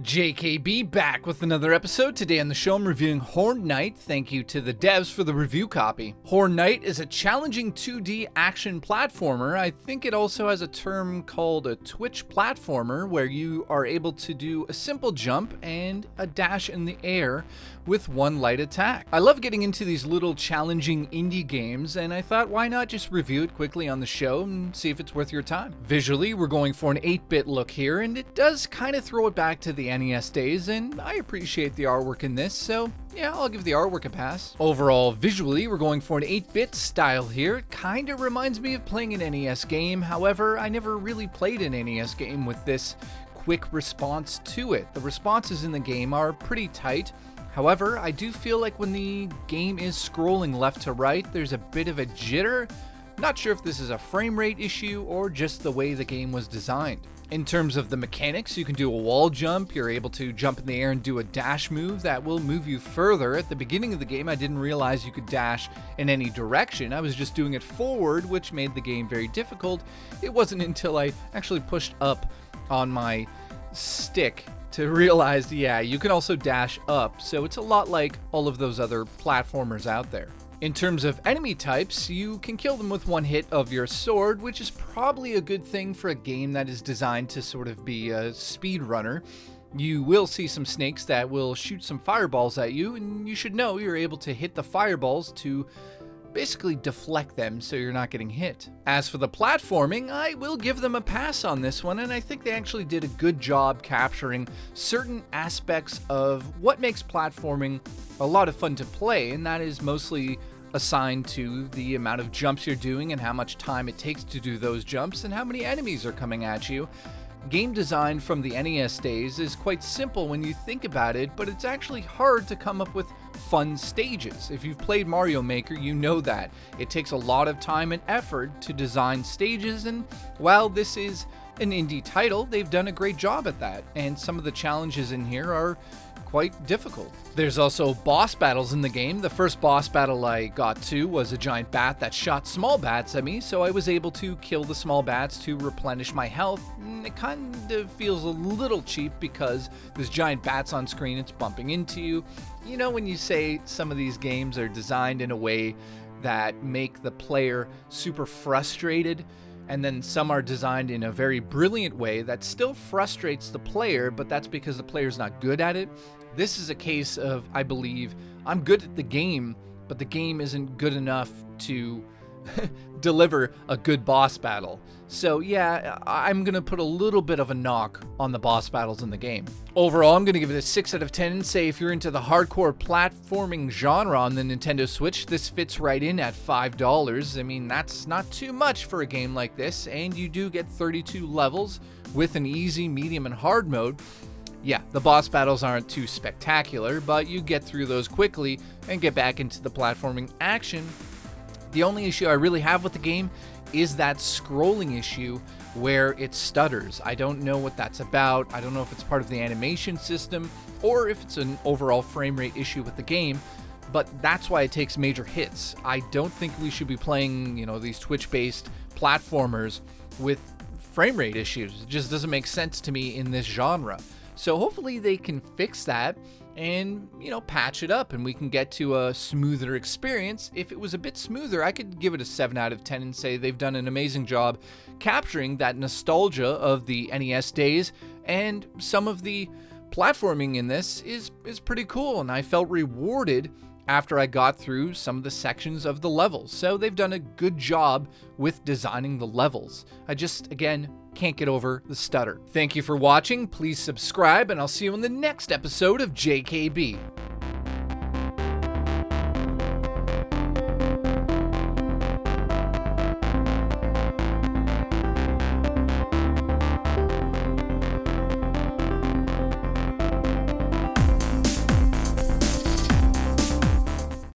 JKB back with another episode. Today on the show I'm reviewing Horned Knight. Thank you to the devs for the review copy. Horned Knight is a challenging 2D action platformer. I think it also has a term called a twitch platformer where you are able to do a simple jump and a dash in the air with one light attack. I love getting into these little challenging indie games, and I thought why not just review it quickly on the show and see if it's worth your time. Visually, we're going for an 8-bit look here, and it does kind of throw it back to the NES days, and I appreciate the artwork in this, so yeah, I'll give the artwork a pass. Overall, visually, we're going for an 8-bit style here. It kind of reminds me of playing an NES game. However, I never really played an NES game with this quick response to it. The responses in the game are pretty tight. However, I do feel like when the game is scrolling left to right, there's a bit of a jitter. Not sure if this is a frame rate issue or just the way the game was designed. In terms of the mechanics, you can do a wall jump, you're able to jump in the air and do a dash move that will move you further. At the beginning of the game, I didn't realize you could dash in any direction. I was just doing it forward, which made the game very difficult. It wasn't until I actually pushed up on my stick to realize, yeah, you can also dash up, so it's a lot like all of those other platformers out there. In terms of enemy types, you can kill them with one hit of your sword, which is probably a good thing for a game that is designed to sort of be a speedrunner. You will see some snakes that will shoot some fireballs at you, and you should know you're able to hit the fireballs to basically deflect them so you're not getting hit. As for the platforming, I will give them a pass on this one, and I think they actually did a good job capturing certain aspects of what makes platforming a lot of fun to play, and that is mostly assigned to the amount of jumps you're doing and how much time it takes to do those jumps and how many enemies are coming at you. Game design from the NES days is quite simple when you think about it, but it's actually hard to come up with fun stages. If you've played Mario Maker, you know that. It takes a lot of time and effort to design stages, and while this is an indie title, they've done a great job at that, and some of the challenges in here are quite difficult. There's also boss battles in the game. The first boss battle I got to was a giant bat that shot small bats at me, so I was able to kill the small bats to replenish my health. It kind of feels a little cheap because there's giant bats on screen, it's bumping into you. You know, when you say some of these games are designed in a way that make the player super frustrated, and then some are designed in a very brilliant way that still frustrates the player, but that's because the player's not good at it. This is a case of, I believe, I'm good at the game, but the game isn't good enough to deliver a good boss battle. So yeah, I'm gonna put a little bit of a knock on the boss battles in the game. Overall, I'm gonna give it a 6 out of 10 and say if you're into the hardcore platforming genre on the Nintendo Switch, this fits right in at $5. I mean, that's not too much for a game like this, and you do get 32 levels with an easy, medium, and hard mode. Yeah, the boss battles aren't too spectacular, but you get through those quickly and get back into the platforming action. The only issue I really have with the game is that scrolling issue where it stutters. I don't know what that's about. I don't know if it's part of the animation system or if it's an overall frame rate issue with the game, but that's why it takes major hits. I don't think we should be playing, these Twitch-based platformers with frame rate issues. It just doesn't make sense to me in this genre. So hopefully they can fix that and, patch it up and we can get to a smoother experience. If it was a bit smoother, I could give it a 7 out of 10 and say they've done an amazing job capturing that nostalgia of the NES days, and some of the platforming in this is pretty cool, and I felt rewarded after I got through some of the sections of the levels. So they've done a good job with designing the levels. I just, again, can't get over the stutter. Thank you for watching. Please subscribe, and I'll see you in the next episode of JKB.